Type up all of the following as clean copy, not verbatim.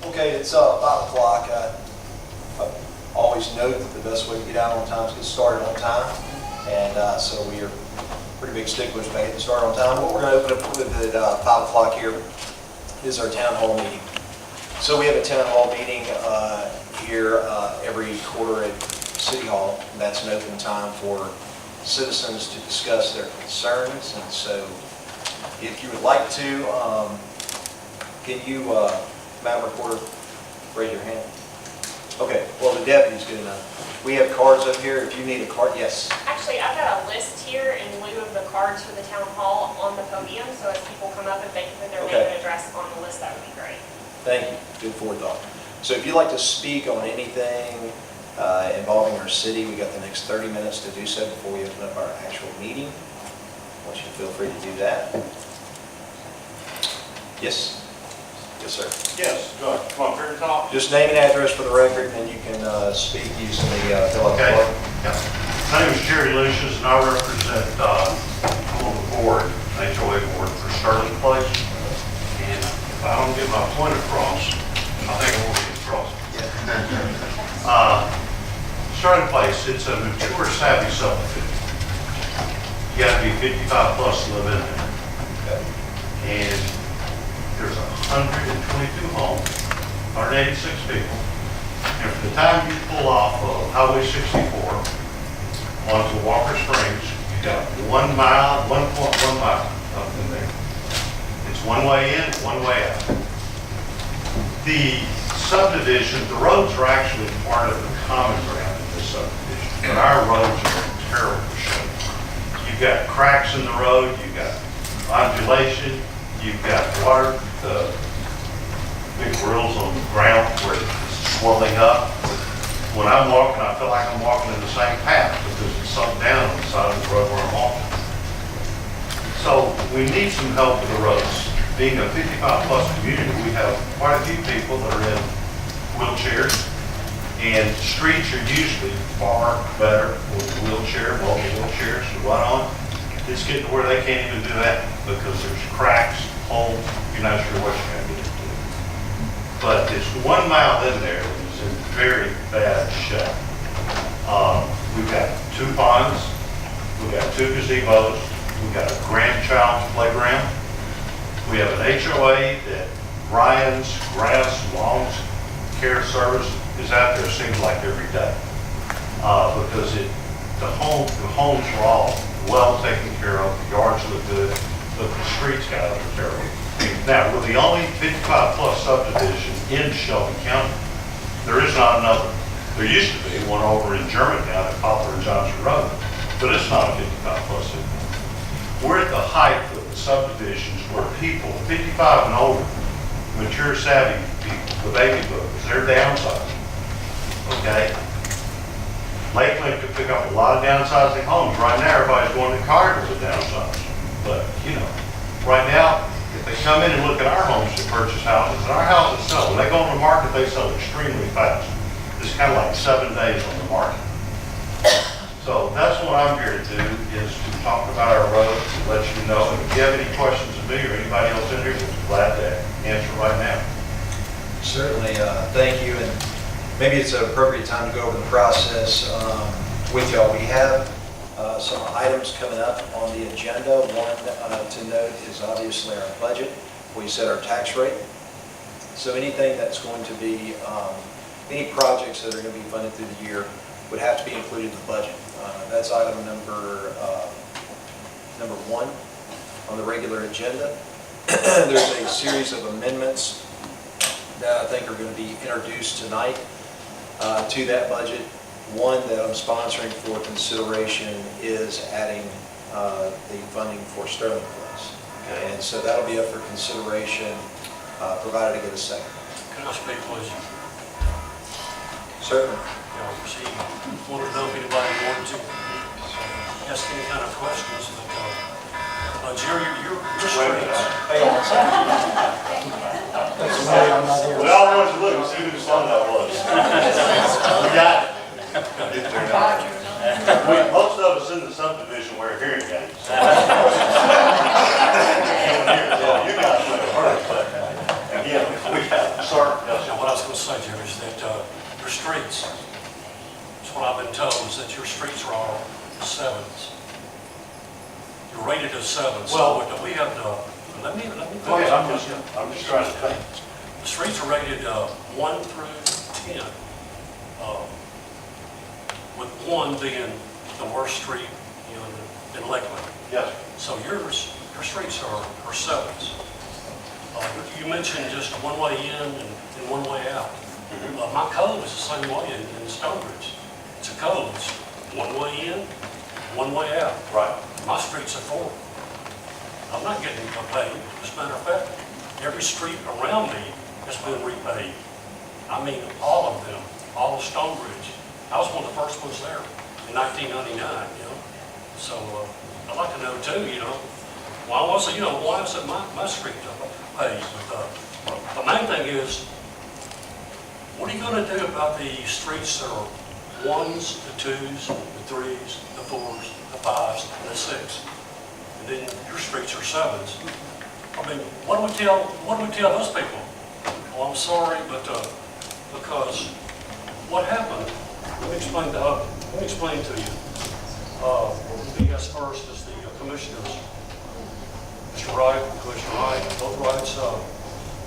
Okay, it's 5 o'clock. I always note that the best way to get out on time is get started on time. And so we are pretty big sticklers about getting started on time. What we're going to open up with at 5 o'clock here is our town hall meeting. So we have a town hall meeting here every quarter at City Hall. And that's an open time for citizens to discuss their concerns. And so if you would like to, can you, Madam Reporter, raise your hand? Okay, well, the deputy's good enough. We have cards up here. If you need a card, yes. Actually, I've got a list here in lieu of the cards for the town hall on the podium. So as people come up, if they can put their name and address on the list, that would be great. Thank you. Good forethought. So if you'd like to speak on anything involving our city, we got the next 30 minutes to do so before we open up our actual meeting. I want you to feel free to do that. Yes. Yes, sir. Yes, go ahead. Come on, here to talk. Just name and address for the record, and then you can speak using the fill out Okay. card. Yeah. My name is Jerry Lucius, and I represent on the board, HOA board for Sterling Place. And if I don't get my point across, I think I won't get across. Sterling Place, it's a mature, savvy subdivision. You got to be 55 plus to live in there. Okay. And there's 122 homes, 186 people. And from the time you pull off of Highway 64 onto Walker Springs, you got 1 mile, 1.1 mile up in there. It's one way in, one way out. The subdivision, the roads are actually part of the common ground in this subdivision, but our roads are in terrible shape. You've got cracks in the road, you've got undulation, you've got water, the big grills on the ground where it's swelling up. When I'm walking, I feel like I'm walking in the same path because it's sunk down on the side of the road where I'm walking. So we need some help with the roads. Being a 55 plus community, we have quite a few people that are in wheelchairs, and streets are usually far better with wheelchair, mobile wheelchairs to run on. It's getting to where they can't even do that because there's cracks, holes, you're not sure what you're going to get into. But it's 1 mile in there that is in very bad shape. We've got 2 ponds, we've got 2 gazebos, we've got a grandchild's playground. We have an HOA that Ryan's Grass Lawn Care Service is out there, seems like every day. Because the homes are all well taken care of, the yards look good, but the streets got are terrible. Now, we're the only 55 plus subdivision in Shelby County. There is not another. There used to be one over in Germantown at Poplar and Johnson Road, but it's not a 55 plus subdivision. We're at the height of the subdivisions where people, 55 and older, mature, savvy people, the baby boomers, they're downsizing. Okay? Lakeland could pick up a lot of downsizing homes. Right now, everybody's going to Cardinal to downsize. But, you know, right now, if they come in and look at our homes to purchase houses, and our houses sell, when they go on the market, they sell extremely fast. It's kind of like 7 days on the market. So that's what I'm here to do, is to talk about our roads, and let you know. And if you have any questions of me or anybody else in here, we're glad to answer right now. Certainly, thank you. And maybe it's an appropriate time to go over the process with y'all. We have some items coming up on the agenda. One to note is obviously our budget. We set our tax rate. So anything that's going to be, any projects that are going to be funded through the year would have to be included in the budget. That's item number 1 on the regular agenda. There's a series of amendments that I think are going to be introduced tonight to that budget. One that I'm sponsoring for consideration is adding the funding for Sterling Place. Okay. And so that'll be up for consideration, provided I get a second. Can I speak, please? Certainly. Y'all proceed. Want to know if anybody wanted to ask any kind of questions. Jerry, you're straight. Hang on a second. We all wanted to look and see whose son that was. We got it. Most of us in the subdivision wear hearing aids. You guys wear gonna say, Jerry, is that your streets, that's what I've been told, is that your streets are all sevens. You're rated as sevens. Well- So we have the, let me. Go ahead, I'm just trying to think. The streets are rated 1 through 10, with 1 being the worst street in Lakeland. Yes, So your streets are sevens. You mentioned just one way in and one way out. My code is the same way in Stonebridge. It's a code, it's one way in, one way out. right. My streets are 4. I'm not getting paid. As a matter of fact, every street around me has been repaid. I mean, all of them, all of Stonebridge. I was one of the first ones there in 1999, So I'd like to know too, why was it my street paid? But the main thing is, what are you going to do about the streets that are 1s, the 2s, the 3s, the 4s, the 5s, and the 6s? And then your streets are 7s. I mean, what do we tell those people? Well, I'm sorry, but because what happened? Let me explain to you. The guest first is the commissioners, Mr. Wright, Commissioner Wright, both Wrights.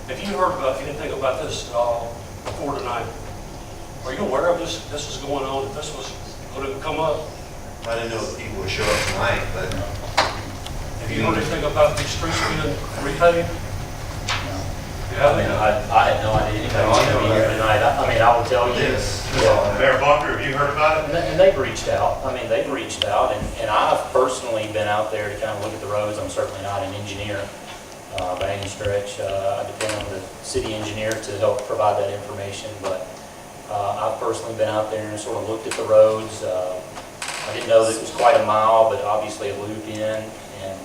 Have you heard about anything about this at all before tonight? Are you aware of this? This is going on. That this was going to come up. I didn't know that people would show up tonight, but Have you heard anything about these streets being repaid? I mean, I had no idea anything was going to be here tonight. I mean, I will tell you. Yeah. Mayor Bunker, have you heard about it? And they've reached out. I mean, they've reached out, and I've personally been out there to kind of look at the roads. I'm certainly not an engineer by any stretch. I depend on the city engineer to help provide that information, but I've personally been out there and sort of looked at the roads. I didn't know that it was quite a mile, but obviously a loop in, and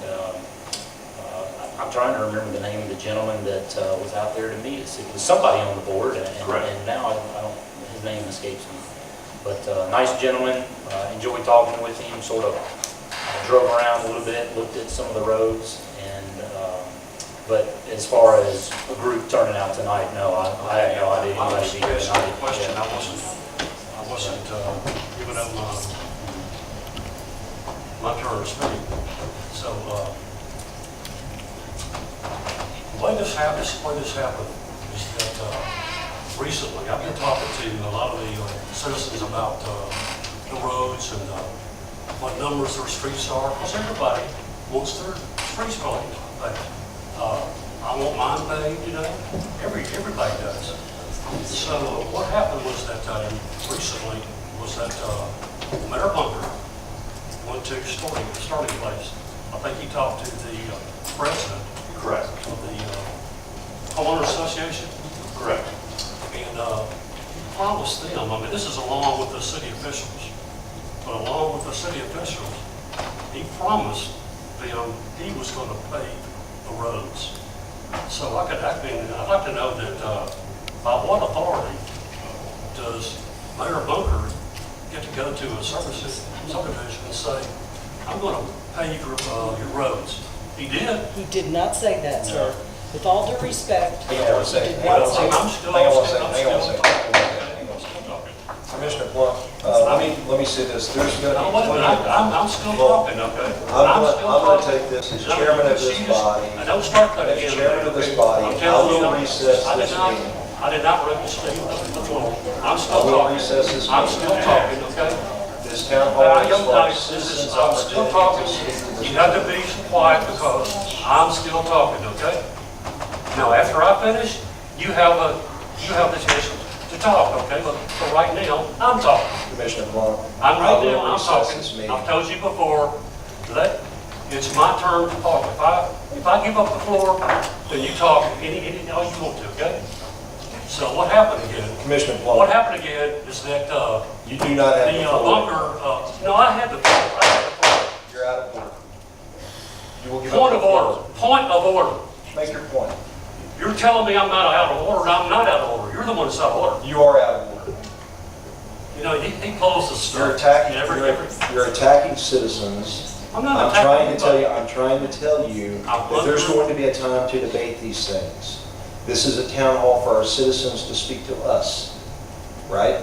I'm trying to remember the name of the gentleman that was out there to meet us. It was somebody on the board, and now I don't, his name escapes me. But nice gentleman, enjoyed talking with him, sort of drove around a little bit, looked at some of the roads, and but as far as a group turning out tonight, no, I had no idea I anybody was would be here asking tonight. the question. Yeah. I wasn't giving them my turn to speak. So the way this happened is that recently I've been talking to a lot of the citizens about the roads and what numbers their streets are, because everybody wants their streets paid. I want mine paid, everybody does. So what happened was that recently was that Mayor Bunker went to starting place. I think he talked to the president Correct. of the homeowner association, Correct. and he promised them. I mean, this is along with the city officials, but along with the city officials, he promised them he was going to pave the roads. So I'd like to know that by what authority does Mayor Bunker get to go to a subdivision and say, I'm going to pave your roads? He did. He did not say that, sir. With all due respect, he Hang on one second. did not say I'm that. still Hang on one talking. second. I'm still talking. Commissioner Plum, let me say this. There's going No, to wait a minute, I'm still talking, okay? I'm still going to talking. take this as No, chairman of see, this just- body. I don't start that As again. chairman of this okay? body, I'm I telling will you, recess I did this not- meeting. I did not receive the floor. I'm I still will talking. recess this I'm meeting. still talking, okay? This town But hall I is don't for like, citizens' I'm still talking. opportunity to speak to You this have to be quiet because I'm still talking, okay? Now, after I finish, you have the chance to talk, okay? But for right now, I'm talking. Commissioner Plum. I'm I right will now, I'm recess talking. this meeting. I've told you before that it's my turn to talk. If I give up the floor, then you talk any all you want to, okay? So what happened again? Commissioner Plum. What happened again is that You do not have the the floor. bunker, no, I had the floor. You're out of order. You will give up Point the of floor. order, point of order. Make your point. You're telling me I'm not out of order, and I'm not out of order. You're the one that's out of order. You are out of order. You know, he pulls this stuff. You're attacking, Every- you're attacking citizens. I'm not I'm attacking trying to tell you, anybody. I'm trying to tell you I'm that there's under- going to be a time to debate these things. This is a town hall for our citizens to speak to us, right?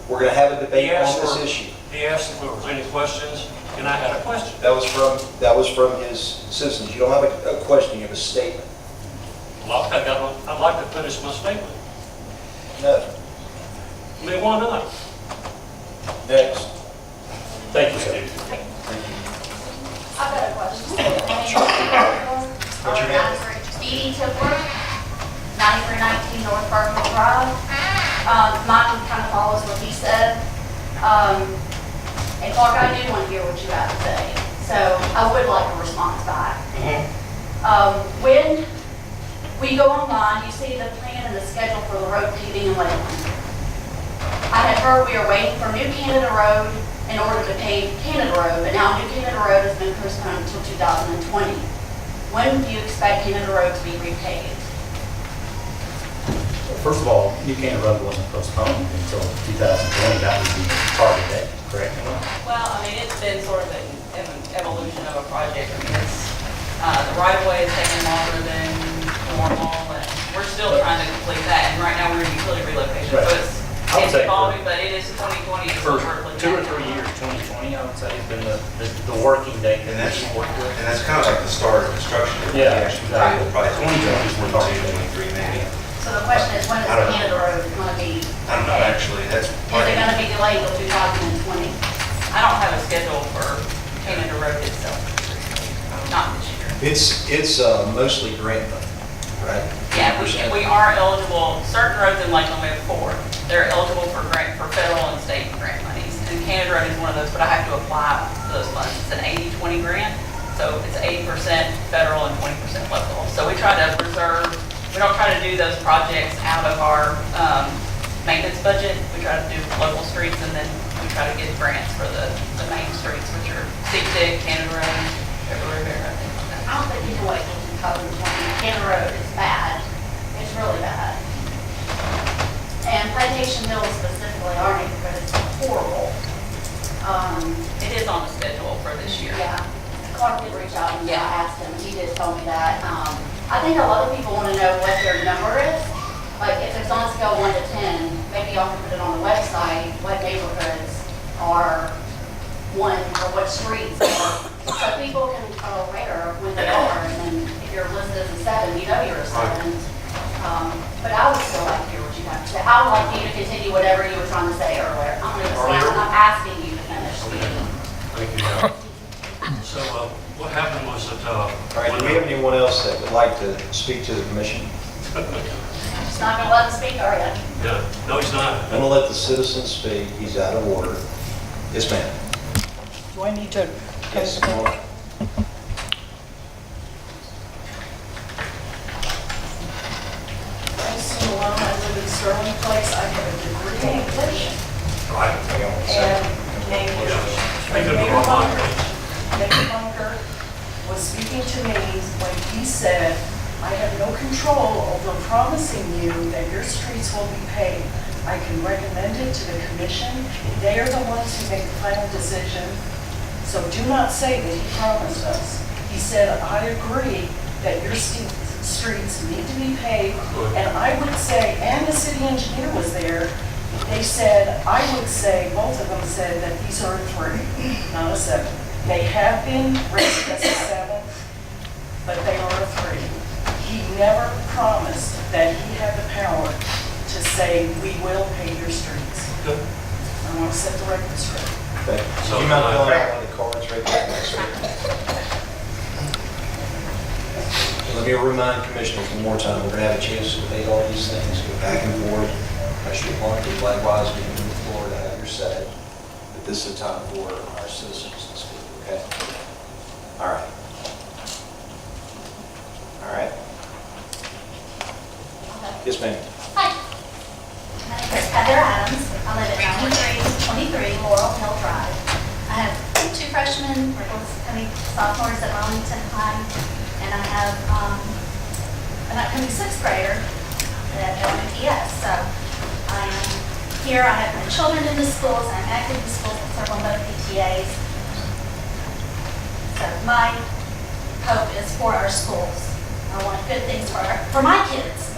We're going to have a debate He asked on this for- issue. He asked if there was any questions, and I had a question. That was from his citizens. You don't have a question, you have a statement. Well, I'd like to finish my statement. No. I mean, why not? Next. Thank you, sir. I've got a question. What's your name? Speedy Tipler, 9319 North Farmville Drive. Mine kind of follows what he said. And Clark, I do want to hear what you have to say, so I would like a response back. When we go online, you see the plan and the schedule for the road paving in Lakeland. I had heard we are waiting for New Canada Road in order to pave Canada Road, but now New Canada Road has been postponed until 2020. When do you expect Canada Road to be repaved? First of all, New Canaan Road wasn't postponed until 2020. That was the target date, correct? Well, I mean, it's been sort of an evolution of a project. I mean, it's, the right of way is taking longer than normal, and we're still trying to complete that. And right now, we're in utility relocation, so Right. I would it's say evolving, but it is 2020. is For what we're looking 2 or at. 3 years, 2020, I would say, has been the working date that And that's, we work with. and that's kind of like the start of construction. Yeah, Actually, exactly. probably 2020 is 22, 23 maybe. So the question is, when is I don't know. Canada Road going to be? I don't know, actually, that's Is part it of going to be delayed till 2020? I don't have a schedule for Canada Road itself, not this year. It's mostly grant money, right? Yeah, we are eligible, certain roads in Lakeland, we have 4. They're eligible for federal and state grant monies. And Canada Road is one of those, but I have to apply for those funds. It's an 80-20 grant, so it's 80% federal and 20% local. So we try to preserve, we don't try to do those projects out of our maintenance budget. We try to do local streets, and then we try to get grants for the main streets, which are Dick, Canada Road, February, I think. I don't think you can wait till 2020. Canada Road is bad. It's really bad. And Plantation Hill specifically, our neighborhood is horrible. It is on the schedule for this year. Yeah, Clark did reach out and I Yeah. asked him, he did tell me that. I think a lot of people want to know what their number is. Like if it's on a scale 1 to 10, maybe y'all can put it on the website, what neighborhoods are one, or what streets are. So people can are aware of when they are, and then if you're listed as a 7, you know you're a 7. But I would still like to hear what you have to say. I would like you to continue whatever you were trying to say earlier. I'm going to Earlier? I'm asking you to finish. Thank you. So what happened was that, All right, do we have anyone else that would like to speak to the commission? Just not going to let them speak, are you? yeah, no, he's not. I'm going to let the citizen speak. He's out of order. Yes, ma'am. Do I need to? Yes, come on. I'm Sue Malone, I live in Sterling Place, I have a degree in English, Right. Hang on one and second. English. Speak of the Mayor wrong Bunker- language. Mayor Bunker was speaking to me when he said, I have no control over promising you that your streets will be paved. I can recommend it to the commission, they are the ones who make the final decision, so do not say that he promised us. He said, I agree that your streets need to be paved, and I would say, and the city engineer was there, they said, I would say, both of them said that these are a 3, not a 7. They have been rated as a 7, but they are a 3. He never promised that he had the power to say, we will pave your streets. Good. I want to set the record straight. Okay. So, Do you mind filling out one of the cards right there next to it? Let me remind commissioners one more time, we're going to have a chance to debate all these things, go back and forth. Commissioner Blunt, likewise, we can move forward to have your say. But this is a time for our citizens to speak, okay? All right. All right. Yes, ma'am. Hi. My name is Heather Adams. I live at 9323 Laurel Hill Drive. I have 2 freshmen, we're both coming sophomores at Arlington High, and I have an upcoming 6th grader at LMTS. So I am here, I have my children in the schools, I'm active in the schools, I serve on both PTAs. So my hope is for our schools. I want good things for my kids.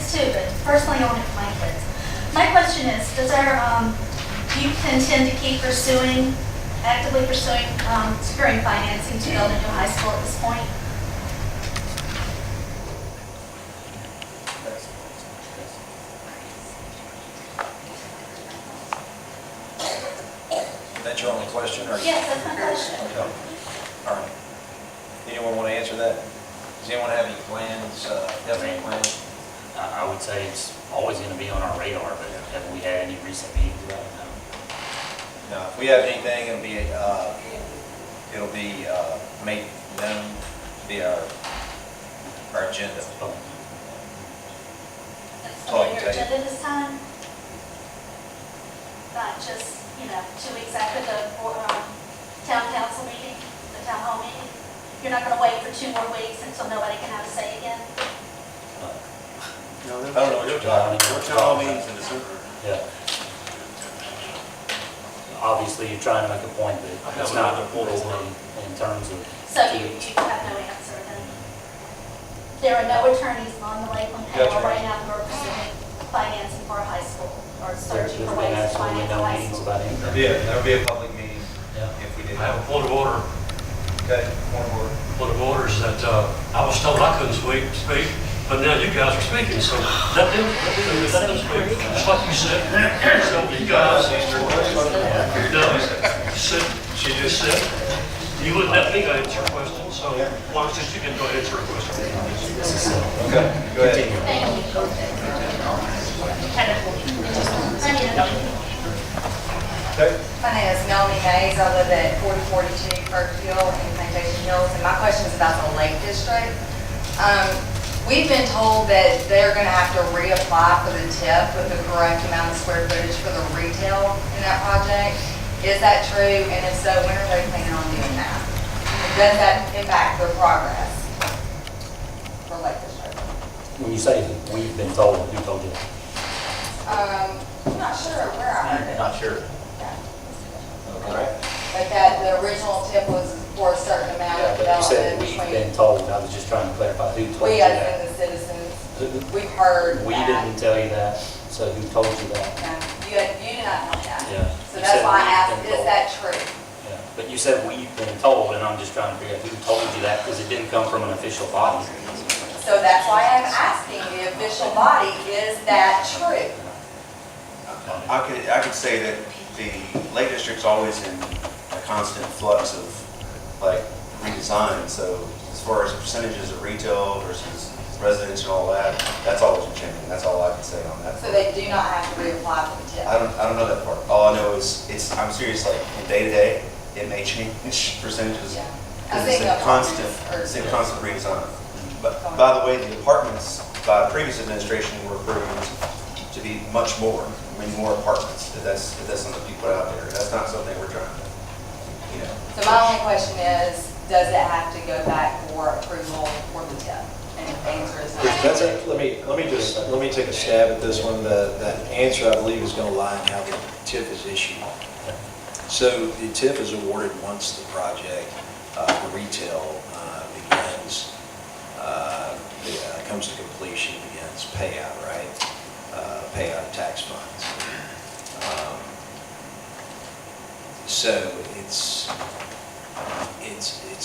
kids too, but personally only for my kids. My question is, does do you intend to keep actively pursuing, securing financing to build a new high school at this point? That's your only question, or? Yes, that's my question. Okay. All right. Anyone want to answer that? Does anyone have any plans, definite plans? I would say it's always going to be on our radar, but have we had any recent meetings about it? No. No, if we have anything, it'll be made known via our agenda. Oh, That's on your agenda this time? Not just, 2 weeks after the town council meeting, the town hall meeting? You're not going to wait for 2 more weeks until nobody can have a say again? I don't know what you're talking about. Your town meetings in December. Yeah. Obviously, you're trying to make a point that it's not important in terms of. So you have no answer then? There are no attorneys on the Lakeland payroll right now who are pursuing financing for a high school or searching for ways to finance a high school? There'll be a public meeting if we did. I have a point of order. Okay, point of order. Point of order is that I was told I couldn't speak, but now you guys are speaking, so let them speak. Just like you said. So you guys, she just said, you wouldn't let me answer a question, so why don't you can go ahead and answer a question? Okay, go ahead. Thank you. Okay. My name is Melanie Hayes. I live at 4042 Kirkhill in Plantation Hills, and my question is about the Lake District. We've been told that they're going to have to reapply for the TIF with the correct amount of square footage for the retail in that project. Is that true? And if so, when are they planning on doing that? Does that impact their progress for Lake District? When you say we've been told, who told you? I'm not sure where I heard it. Not sure. Yeah. But that the original TIF was for a certain amount Yeah, of but you said development we've between. been told. I was just trying to clarify who told We you as that. in the citizens, we've heard We that. didn't tell you that, so who told you that? No, you did not know that. Yeah. So You that's said why I we've asked, been is told. that true? Yeah, but you said we've been told, and I'm just trying to figure out who told you that, because it didn't come from an official body. So that's why I'm asking the official body, is that true? I could say that the Lake District's always in a constant flux of like redesign. So as far as percentages of retail versus residential and all that, that's always changing. That's all I can say on that. So they do not have to reapply for the TIF? I don't know that part. All I know is I'm serious, like from day to day, it may change percentages. Yeah. Because I it's think a constant, apartments it's a constant redesign. But by the way, the apartments by the previous administration were approved to be much more, more apartments. If that's something you put out there. That's not something we're trying to, So my only question is, does it have to go back for approval for the TIF? And the answer is no. Let me take a stab at this one. That answer, I believe, is going to lie in how the TIF is issued. So the TIF is awarded once the project, the retail begins, comes to completion, begins payout, right? Payout of tax funds. So it's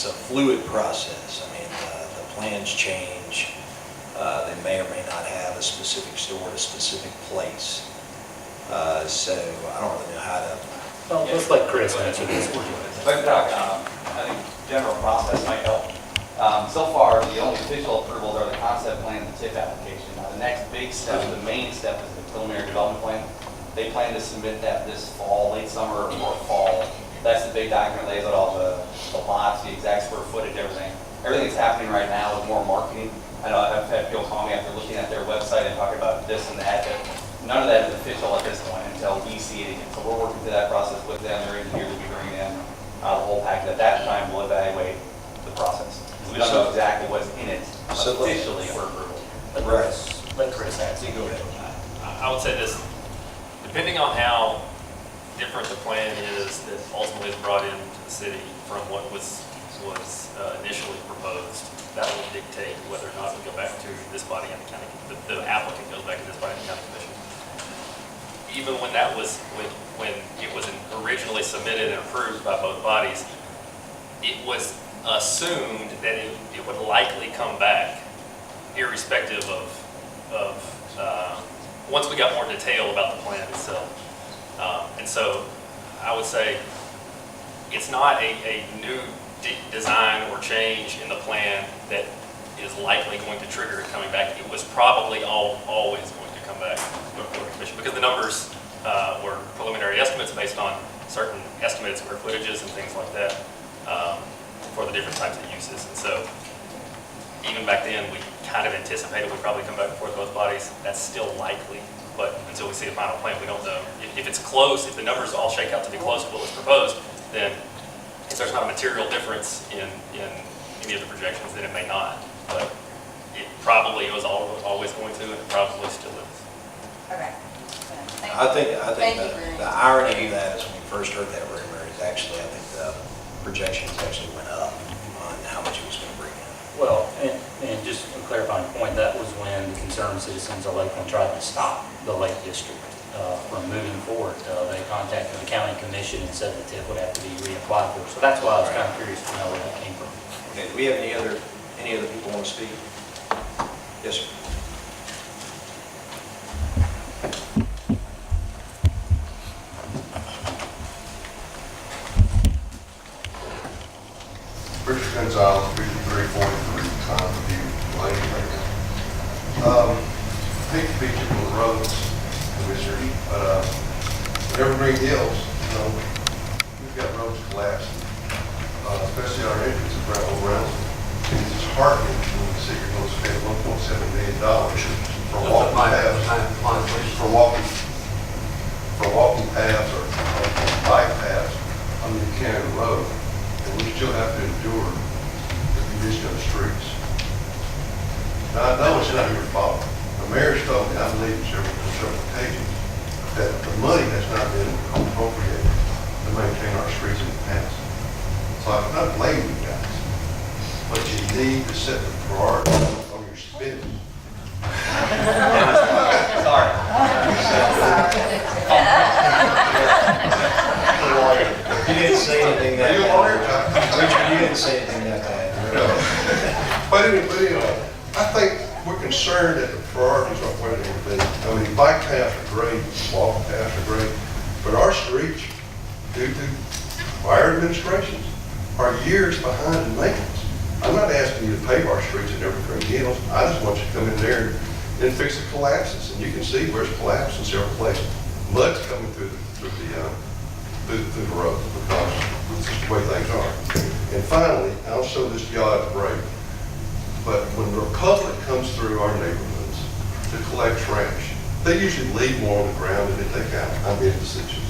a fluid process. I mean, the plans change. They may or may not have a specific store at a specific place. So I don't really know how to. Well, let's let Chris answer this one. I think general process might help. So far, the only official approvals are the concept plan and the TIF application. Now, the next big step, the main step, is the preliminary development plan. They plan to submit that this fall, late summer or fall. That's the big document, lays out all the lots, the exact square footage, everything. Everything that's happening right now is more marketing. I know I've had people call me after looking at their website and talking about this and that, but none of that is official at this point until we see it again. So we're working through that process with them. Their engineers will be bringing in the whole package. At that time, we'll evaluate the process. We don't know exactly what's in it officially for approval. Let Chris answer. Go ahead. I would say this, depending on how different the plan is that ultimately is brought into the city from what was initially proposed, that will dictate whether or not we go back to this body and the county, the applicant goes back to this body and the county commission. Even when that was, when it was originally submitted and approved by both bodies, it was assumed that it would likely come back irrespective of once we got more detail about the plan itself. And so I would say it's not a new design or change in the plan that is likely going to trigger it coming back. It was probably always going to come back before the commission because the numbers were preliminary estimates based on certain estimated square footages and things like that for the different types of uses. And so even back then, we kind of anticipated we'd probably come back before both bodies. That's still likely, but until we see the final plan, we don't know. If it's close, if the numbers all shake out to be close to what was proposed, then if there's not a material difference in any of the projections, then it may not. But it probably was always going to, and it probably still is. Okay. I think Thank you very the much. irony of that is when we first heard that rumor is actually, I think the projections actually went up on how much it was going to bring in. Well, and just a clarifying point, that was when the concerned citizens of Lakeland tried to stop the Lake District from moving forward. They contacted the county commission and said the TIF would have to be reapplied for. So that's why I was kind of curious to know where that came from. Okay, do we have any other people want to speak? Yes, sir. Richard Gonzalez, 5343 Conview Lane right now. Hate to beat you on the roads, Commissioner, but Evergreen Hills, we've got roads collapsing, especially our entrance around. And it's just heartening when you see you're going to spend $1.7 million for walking paths or bike paths on the Buchanan Road. And we still have to endure the condition of the streets. Now, I know it's not your fault. The mayor's told me, I believe several occasions, that the money has not been appropriated to maintain our streets in the past. So I'm not blaming you guys, but you need to set the priority on your spending. Sorry. You didn't say anything that Are you a lawyer? Richard, you didn't say anything that bad. But anyway, I think we're concerned that the priorities aren't where they would be. I mean, bike paths are great, walk paths are great, but our streets, due to prior administrations, are years behind in maintenance. I'm not asking you to pave our streets at Evergreen Hills. I just want you to come in there and fix the collapses. And you can see where it's collapsed in several places. Mud's coming through the road because it's just the way things are. And finally, I'll show this to y'all at the break, but when the Republic comes through our neighborhoods to collect trash, they usually leave more on the ground than they take out. I'm being facetious.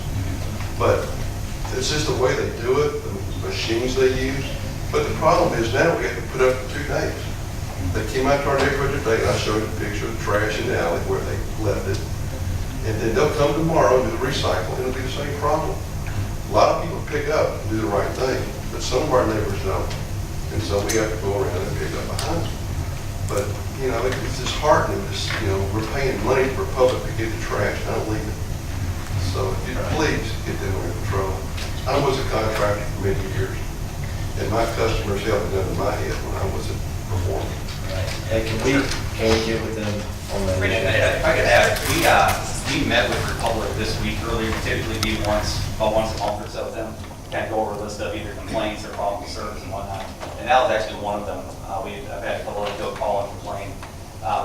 But it's just the way they do it, the machines they use. But the problem is now we have to put up for 2 days. They came out to our neighborhood today, and I showed you a picture of the trash in the alley where they left it. And then they'll come tomorrow and do the recycle, and it'll be the same problem. A lot of people pick up and do the right thing, but some of our neighbors don't. And so we have to go around and pick up behind them. But, it's disheartening, we're paying money for public to get the trash, don't leave it. So if you please get them under control. I was a contractor for many years, and my customers held it under my head when I wasn't performing. Hey, can we get with them on that? If I could add, we met with Republic this week earlier, typically be about once a month or so with them, kind of go over a list of either complaints or problems with service and whatnot. And that was actually one of them. I've had a couple of people call and complain.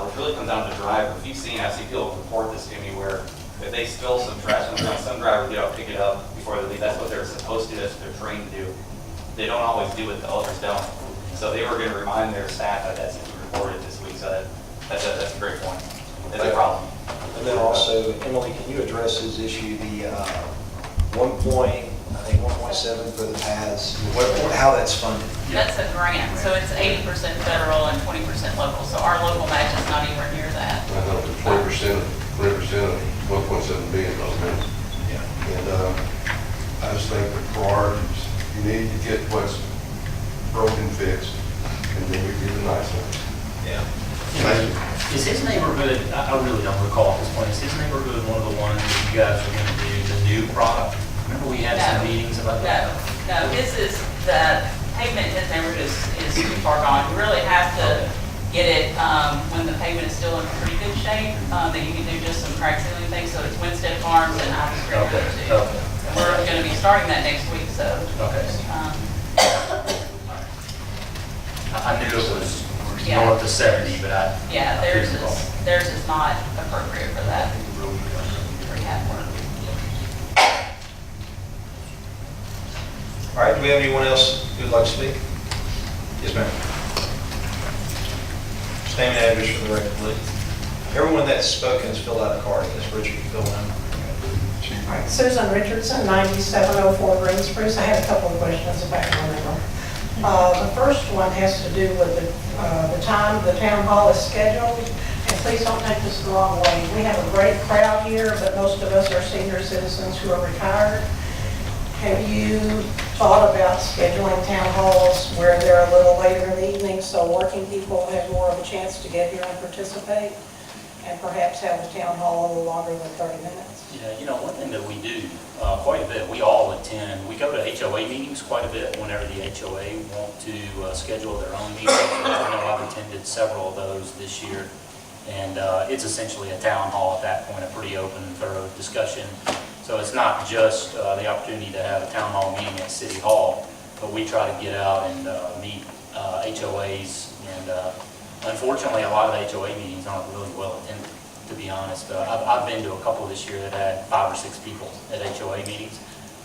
Which really comes down to the driver. If you've seen, I've seen people report this to me where if they spill some trash on the ground, some driver will get out, pick it up before they leave. That's what they're supposed to do, that's what they're trained to do. They don't always do it, the others don't. So they were going to remind their staff that that's reported this week. So that's a great point. It's a problem. And then also, Emily, can you address this issue, the 1.7 for the paths, how that's funded? That's a grant, so it's 80% federal and 20% local. So our local match is not anywhere near that. I know, but 20% of $1.7 billion. Yeah. And I just think the priorities, you need to get what's broken fixed, and then we give the nice ones. Yeah. Thank you. Is his neighborhood, I really don't recall at this point, is his neighborhood one of the ones that you guys are gonna do, the new product? Remember we had some No. meetings about that? No, his is, the pavement in his neighborhood is too far gone. You really have to get it, when the pavement is still in pretty good shape, that you can do just some crack sealing things, so it's Winstead Farms and Ivy Street Okay, too. okay. And we're gonna be starting that next week, so, Okay. um, I knew it was Yeah. north of 70, but I. yeah, I couldn't recall. theirs is not appropriate for that rehab work. All right, do we have anyone else who'd like to speak? Yes, ma'am. Just name and address for the record, please. Everyone that's spoken has filled out a card. Ms. Richard, you fill one. All right, Susan Richardson, 9704 Green Spruce. I have a couple of questions if I can remember. The first one has to do with the time the town hall is scheduled. And please don't take this the wrong way. We have a great crowd here, but most of us are senior citizens who are retired. Have you thought about scheduling town halls where they're a little later in the evening so working people have more of a chance to get here and participate? And perhaps have the town hall a little longer than 30 minutes? Yeah, you know, one thing that we do quite a bit, we all attend, we go to HOA meetings quite a bit whenever the HOA want to schedule their own meetings. I know I've attended several of those this year. And it's essentially a town hall at that point, a pretty open and thorough discussion. So it's not just the opportunity to have a town hall meeting at City Hall, but we try to get out and meet HOAs. And unfortunately, a lot of the HOA meetings aren't really well attended, to be honest. I've been to a couple this year that had 5 or 6 people at HOA meetings.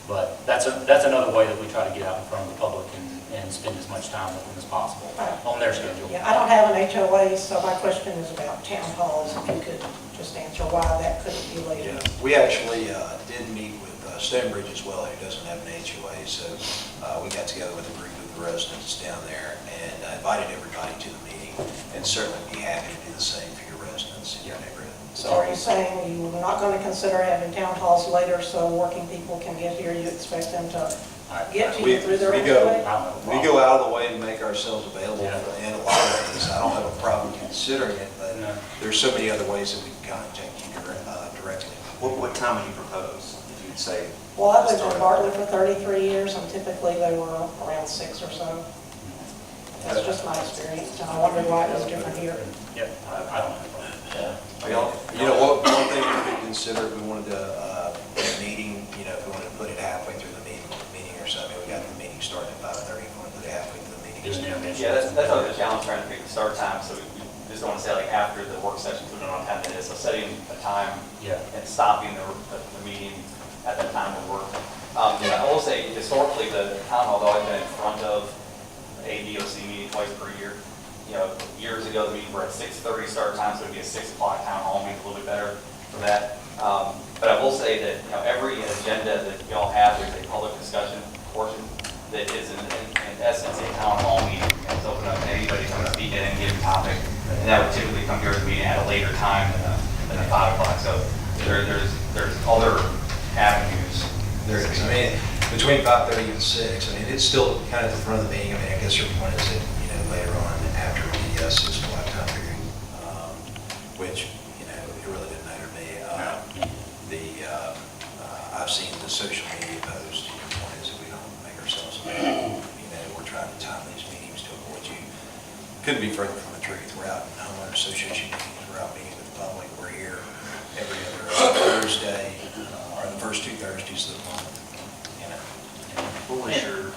But that's another way that we try to get out in front of the public and spend as much time with them as possible on their schedule. Yeah, I don't have an HOA, so my question is about town halls. If you could just answer why that couldn't be later. Yeah, we actually did meet with Stonebridge as well, who doesn't have an HOA, so we got together with a group of the residents down there and invited everybody to the meeting, and certainly be happy to do the same for your residents in your neighborhood. So are you saying you're not going to consider having town halls later so working people can get here? You expect them to get to you through their HOA? We go out of the way to make ourselves available, and a lot of things, I don't have a problem considering it, but there's so many other ways that we can contact you directly. What time would you propose, if you'd say? Well, I lived in Bartlett for 33 years, and typically they were around 6 or so. That's just my experience, and I wonder why it was different here. Yep, I don't know. You know, one thing we could consider, if we wanted to, a meeting, you know, if we wanted to put it halfway through the meeting or something, we got the meeting starting at 5:30, if we want to put it halfway through the meeting. Yeah, that's always a challenge, trying to pick the start time, so we just don't want to say like after the work session, put it on 10 minutes, so setting a time and stopping the meeting at that time would work. I will say, historically, the town hall's always been in front of a DOC meeting twice per year. You know, years ago, the meetings were at 6:30 start time, so it'd be a 6 o'clock town hall meeting, a little bit better for that. But I will say that, you know, every agenda that y'all have, there's a public discussion portion that is in essence a town hall meeting. And it's open up to anybody to come speak at any given topic. And that would typically come here to the meeting at a later time than a 5 o'clock. So there's other avenues. There is, I mean, between 5:30 and 6, I mean, it's still kind of at the front of the meeting. I mean, I guess your point is that, you know, later on after the 6 o'clock time period, which, you know, it really didn't matter to me. I've seen the social media post, your point is that we don't make ourselves available. You know, we're trying to time these meetings to avoid you. Couldn't be further from the truth. We're out in homeowner association meetings, we're out meeting with the public, we're here every other Thursday, or the first 2 Thursdays of the month, you know. What was your,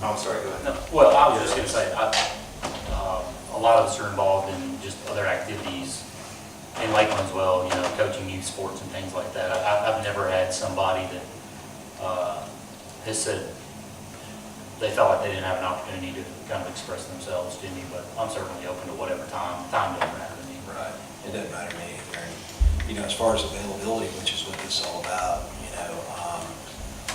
I'm sorry, go ahead. No, well, I was just going to say, a lot of us are involved in just other activities in Lakeland as well, you know, coaching youth sports and things like that. I've never had somebody that has said they felt like they didn't have an opportunity to kind of express themselves to me, but I'm certainly open to whatever time. Time doesn't matter to me. Right. It doesn't matter to me either. And, you know, as far as availability, which is what this is all about, you know,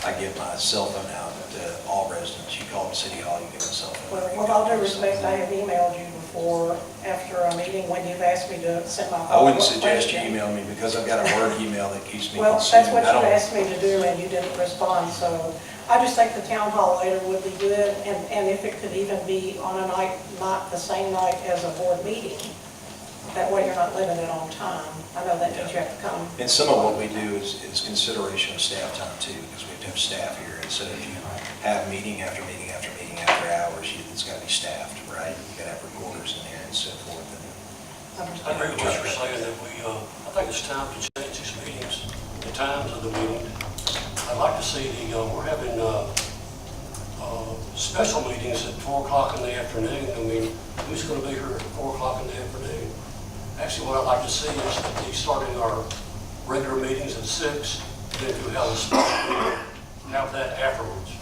I give my cell phone out to all residents. You call the city hall, you give a cell phone. With all due respect, I have emailed you before, after a meeting, when you've asked me to send my I wouldn't follow-up suggest you question. email me because I've got a Word email that keeps me Well, consumed. that's what I you don't- asked me to do, and you didn't respond, so I just think the town hall later would be good, and if it could even be on a night, not the same night as a board meeting. That way you're not leaving it on time. I know that means you have to come. And some of what we do is consideration of staff time too, because we have to have staff here. And so if you have meeting after meeting after meeting after hours, it's got to be staffed, right? You got to have recorders in there and so forth. I agree with what you're saying, that I think it's time to change these meetings, the times of the meeting. I'd like to see we're having special meetings at 4 o'clock in the afternoon. I mean, who's going to be here at 4 o'clock in the afternoon? Actually, what I'd like to see is that we starting our regular meetings at 6, then to have a special meeting, have that afterwards.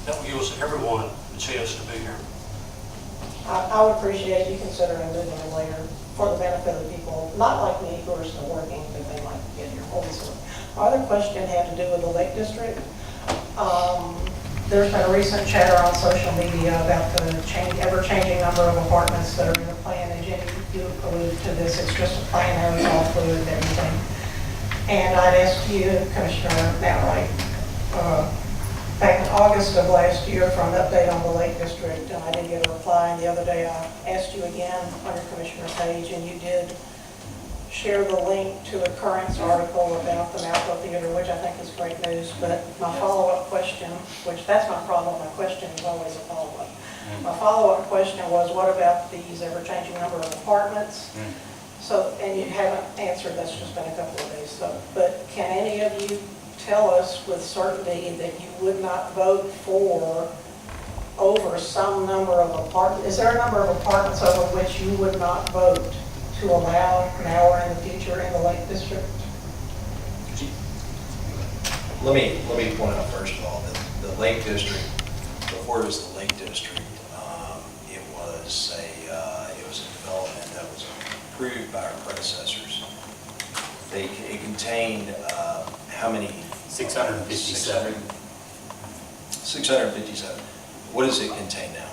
That will give us everyone a chance to be here. I would appreciate you considering moving it later for the benefit of the people, not like me who are still working, but they might get here also. My other question had to do with the Lake District. There's been a recent chatter on social media about the ever-changing number of apartments that are in the plan, and Jenny, you alluded to this, it's just a plan, how it's all fluid and everything. And I'd asked you, Commissioner Mountwright, back in August of last year for an update on the Lake District, and I didn't get a reply. And the other day I asked you again on your commissioner page, and you did share the link to a Currents article about the Malco Theater, which I think is great news. But my follow-up question, which that's my problem, my question is always a follow-up. My follow-up question was, what about these ever-changing number of apartments? So, and you haven't answered, that's just been a couple of days. So, but can any of you tell us with certainty that you would not vote for over some number of apartments? Is there a number of apartments over which you would not vote to allow now or in the future in the Lake District? Let me point out first of all that the Lake District, before it was the Lake District, it was a development that was approved by our predecessors. It contained how many? 657. 657. What does it contain now?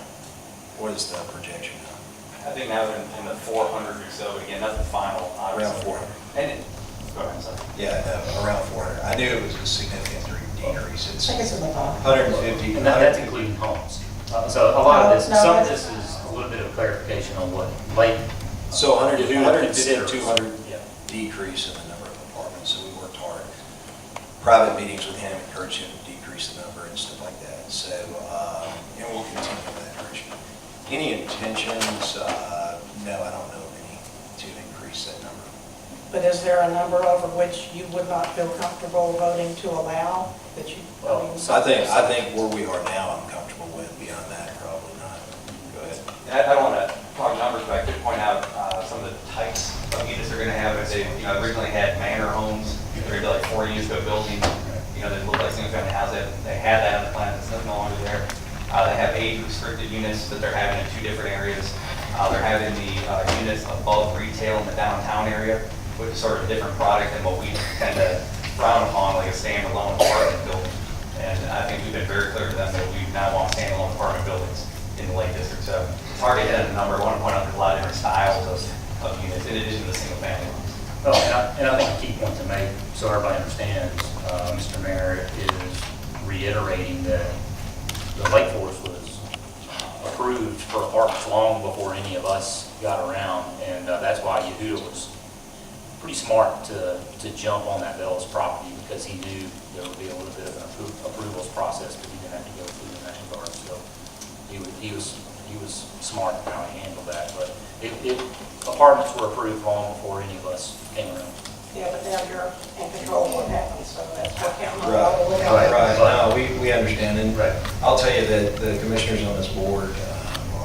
What is the projection now? I think now they're in the 400 or so, but again, nothing final. Around 400. Go ahead, sorry. Yeah, around 400. I knew it was a significant decrease. It's I think it's in the top. 150. And that's including homes. So a lot of this, some of this is a little bit of clarification on what Lake. So 150, considers. 200 decrease in the number of apartments. So we worked hard. Private meetings with him encouraged him to decrease the number and stuff like that. So, and we'll continue in that direction. Any intentions? No, I don't know of any to increase that number. But is there a number over which you would not feel comfortable voting to allow that you? I think where we are now, I'm comfortable with. Beyond that, probably not. Go ahead. And I don't want to talk numbers, but I could point out some of the types of units they're going to have. They originally had manor homes. They're like 4 units to a building. That looked like single-family housing. They had that on the plan. It's no longer there. They have age-restricted units that they're having in 2 different areas. They're having the units above retail in the downtown area, which is sort of a different product than what we tend to frown upon, like a standalone apartment building. And I think we've been very clear to them that we now want standalone apartment buildings in the Lake District. So it's hard to hit a number. I want to point out there's a lot of different styles of units in addition to the single-family ones. Oh, and I think a key point to make, so everybody understands, Mr. Mayor, is reiterating that the Lake Forest was approved for apartments long before any of us got around, and that's why Yehuda was pretty smart to jump on that Bellis property, because he knew there would be a little bit of an approvals process, but he didn't have to go through in that regard. So he was smart in how he handled that. But apartments were approved long before any of us came around. Yeah, but now you're in control of what happens, so that's what counts. Right. No, we understand. And I'll tell you that the commissioners on this board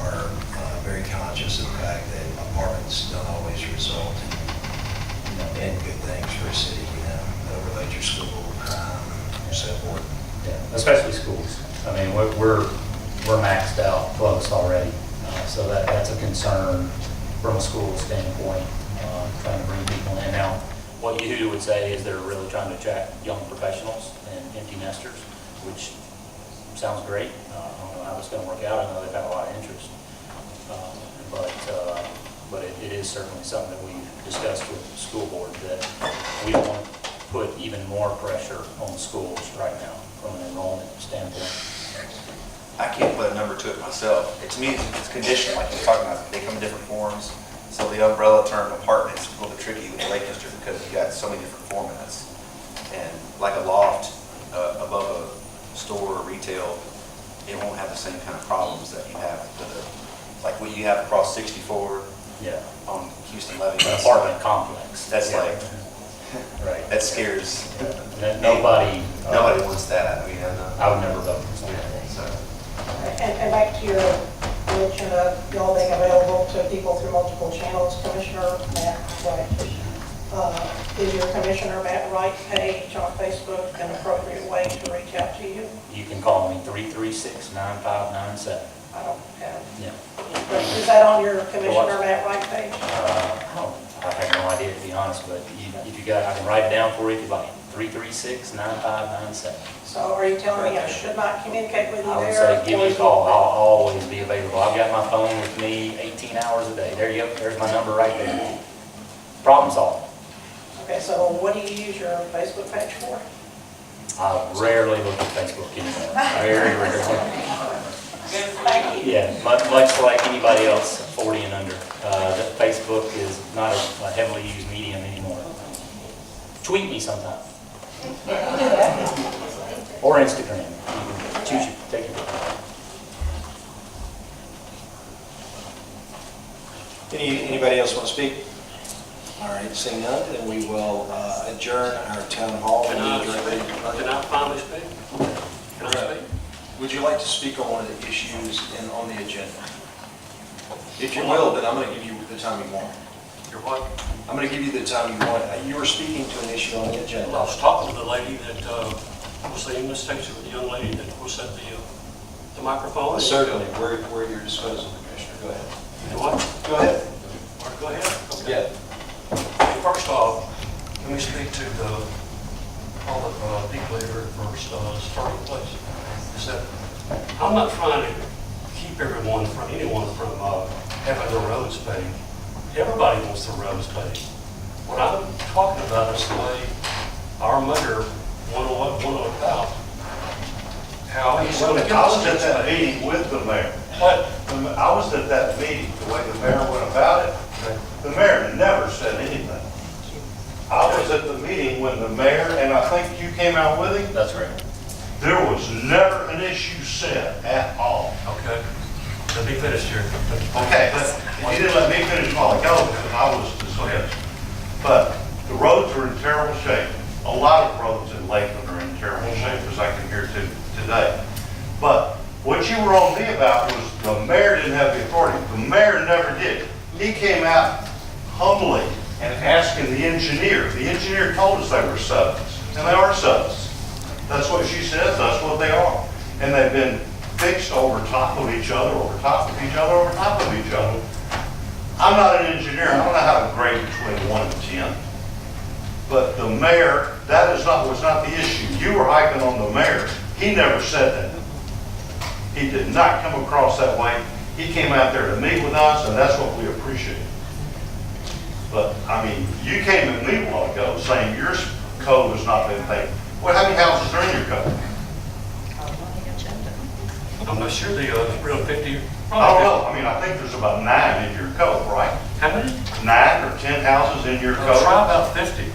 are very conscious of the fact that apartments don't always result in good things for a city. That relate your school, crime, and so forth. Yeah, especially schools. I mean, we're maxed out close already, so that's a concern from a school standpoint, trying to bring people in. Now, what Yehuda would say is they're really trying to attract young professionals and empty nesters, which sounds great. I don't know how it's going to work out. I know they've had a lot of interest, but it is certainly something that we've discussed with the school board, that we don't want to put even more pressure on schools right now. from an enrollment standpoint. I can't put a number to it myself. To me, it's conditional, like you're talking about. They come in different forms. So the umbrella term apartment is a little bit tricky with the Lake District because you got so many different formats. And like a loft above a store or retail, it won't have the same kind of problems that you have with like what you have across 64 Yeah. on Houston Levy. An apartment complex. That's Yeah. like, Right. that scares, Nobody. nobody wants that. I mean, I would never vote for that. so. And back to your mention of y'all being available to people through multiple channels, Commissioner Matt Wright. Is your Commissioner Matt Wright page on Facebook an appropriate way to reach out to you? You can call me 336-9597. I don't have, Yeah. but is that on your Commissioner Matt Wright page? I have no idea, to be honest, but if you got, I can write it down for you if you like. 336-9597. So are you telling me I should not communicate with you there? I would say, give or me a is it- call. I'll always be available. I've got my phone with me 18 hours a day. There you go. There's my number right there. Problem solved. Okay, so what do you use your Facebook page for? I rarely look at Facebook anymore. Very rarely. Thank you. Yeah, much like anybody else 40 and under. That Facebook is not a heavily used medium anymore. Tweet me sometime. Or Instagram. Choose you. Take your pick. Anybody else want to speak? All right, seeing none, then we will adjourn our town hall. Can I finally speak? Can I speak? Would you like to speak on one of the issues on the agenda? If you will, then I'm going to give you the time you want. You're what? I'm going to give you the time you want. You were speaking to an issue on the Well, I agenda. was talking to the lady that was the English teacher, the young lady that was at the microphone. Certainly, we're at your disposal, Commissioner. Go ahead. You know what? Go ahead. Or go ahead. Okay. Yeah. First off, let me speak to all the people here at first starting place. Is that I'm not trying to keep anyone from having their roads paved. Everybody wants their roads paved. What I'm talking about is the way our mayor went about how he's going to get I the was at streets that paved. meeting with the mayor. What? I was at that meeting, the way the mayor went about it, the mayor never said anything. I was at the meeting when the mayor, and I think you came out with him, That's right. there was never an issue said at all. Okay. Let me finish here. Okay, but you didn't let me finish a while ago because I was dismissed. But the roads are in terrible shape. A lot of roads in Lakeland are in terrible shape, as I can hear today. But what you were on me about was the mayor didn't have the authority. The mayor never did. He came out humbly and asking the engineer. The engineer told us they were subs, and they are subs. That's what she says, that's what they are. And they've been fixed over top of each other, over top of each other, over top of each other. I'm not an engineer, I don't know how to grade between 1 and 10. But the mayor, was not the issue. You were hyping on the mayor. He never said that. He did not come across that way. He came out there to meet with us, and that's what we appreciate. But, I mean, you came at me a while ago saying your code has not been paid. Well, how many houses are in your code? I'm not sure the real 50. I don't know. I mean, I think there's about 9 in your code, right? How many? 9 or 10 houses in your I'll code? try about 50.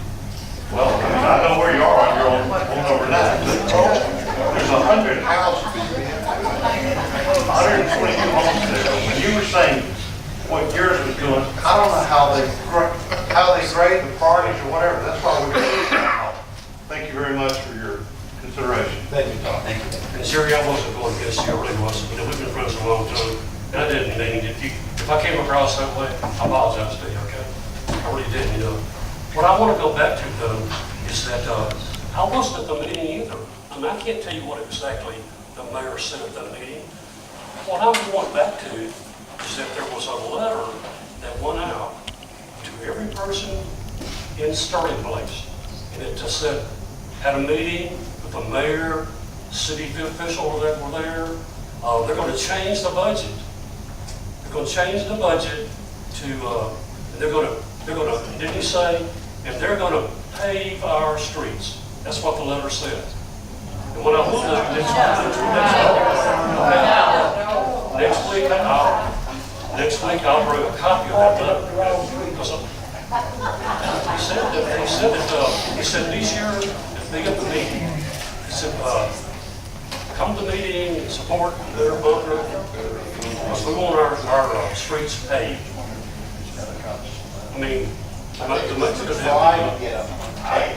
Well, I mean, I know where you are, you're on over 9. There's 100 houses, 122 homes there. When you were saying what yours was doing, I don't know how they grade the priorities or whatever. That's why we're doing it. Thank you very much for your consideration. Thank you, Tom. Thank you. And Jerry, I wasn't going against you, I really wasn't. We've been friends a long time. And I didn't mean, if I came across that way, I apologize to you, okay? I really didn't, you know. What I want to go back to, though, is that I wasn't at the meeting either. I mean, I can't tell you what exactly the mayor said at the meeting. What I'm going back to is that there was a letter that went out to every person in Starting Place. And it just said, had a meeting with the mayor, city officials that were there. They're going to change the budget. They're going to change the budget to, didn't he say, and they're going to pave our streets. That's what the letter said. And When I will do, next week I'll bring a copy of that letter. Because he said this year, if they get the meeting, he said, come to the meeting and support their voter. Because we want our streets paved. I mean, the much of the Try to get them paid.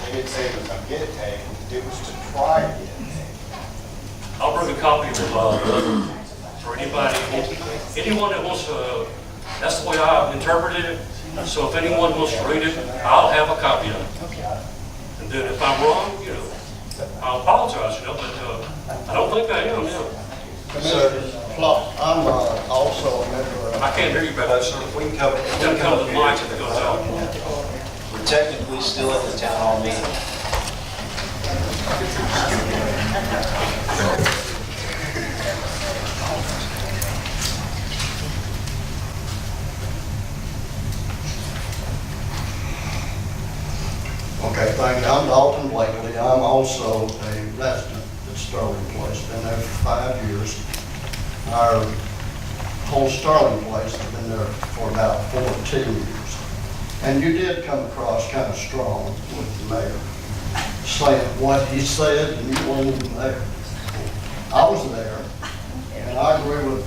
They didn't say it was gonna get it paid, it was to try to get it paid. I'll bring a copy of the letter for anybody, anyone that wants to, that's the way I interpreted it. So if anyone wants to read it, I'll have a copy of it. And then if I'm wrong, you know, I'll apologize, you know, but I don't think I am, you know. Commissioner Plum, I'm also a member of. I can't hear you better, sir. We can come, Then come to the mic if it goes out. we're technically still in the town hall meeting. Okay, thank you. I'm Dalton Blakely. I'm also a resident at Sterling Place. Been there for 5 years. Our whole Sterling Place has been there for about 14 years. And you did come across kind of strong with the mayor, saying what he said, and you weren't even there. I was there, and I agree with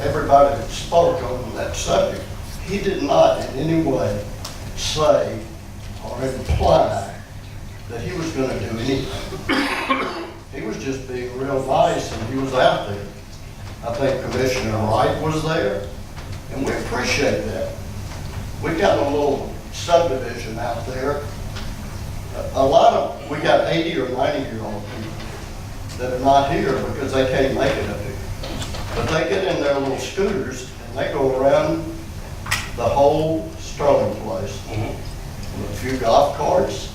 everybody that spoke on that subject. He did not in any way say or imply that he was going to do anything. He was just being real nice, and he was out there. I think Commissioner Wright was there, and we appreciate that. We got a little subdivision out there. We got 80 or 90-year-old people that are not here because they can't make it up here. But they get in their little scooters, and they go around the whole Sterling Place. With a few golf carts.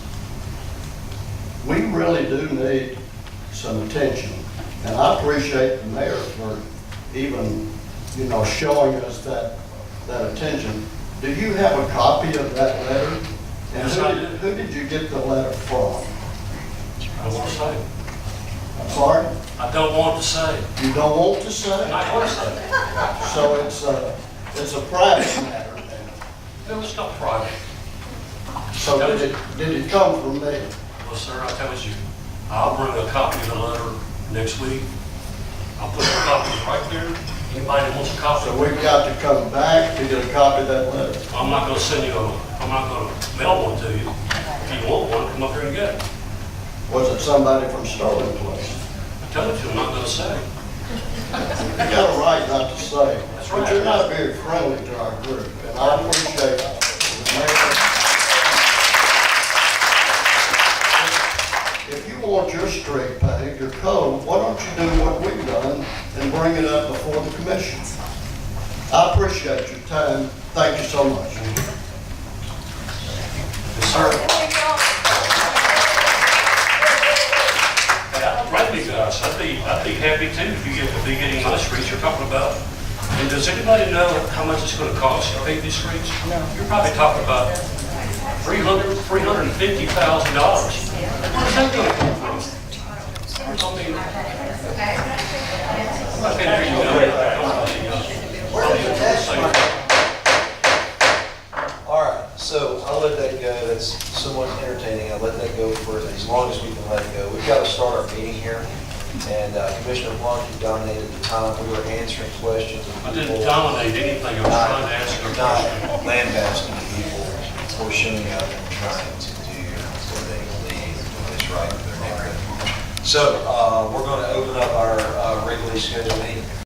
We really do need some attention. And I appreciate the mayor for even, you know, showing us that attention. Do you have a copy of that letter? And Yes, I do. who did you get the letter from? I don't want to say. I'm sorry? I don't want to say. You don't want to say? I'm not going to say. So it's a private matter then. No, it's not private. So did it come from me? Well, sir, I tell you, I'll bring a copy of the letter next week. I'll put the copies right there. Anybody that wants a copy. So we've got to come back to get a copy of that letter? I'm not going to send you I'm not going to mail one to you. If you want one, come up here and get it. Was it somebody from Sterling Place? I tell you, I'm not going to say. You got a right not to say. That's But right. you're not very friendly to our group, and I appreciate the mayor. If you want your street paved, your code, why don't you do what we've done and bring it up before the commission? I appreciate your time. Thank you so much. Yes, sir. Frankly, guys, I'd be happy too if you get to be getting my streets you're talking about. And does anybody know how much it's going to cost to pave these streets? No. You're probably talking about $350,000. Where's that going to come from? I mean, I can't hear you. All right, so I'll let that go. That's somewhat entertaining. I'll let that go for as long as we can let it go. We've got to start our meeting here. And Commissioner Plunk, you dominated the time. We were answering questions of I people. didn't dominate anything. I was trying to ask you a question. Not lambasting people or showing up and trying to do what they believe is right for their neighborhood. So we're going to open up our regularly scheduled meeting.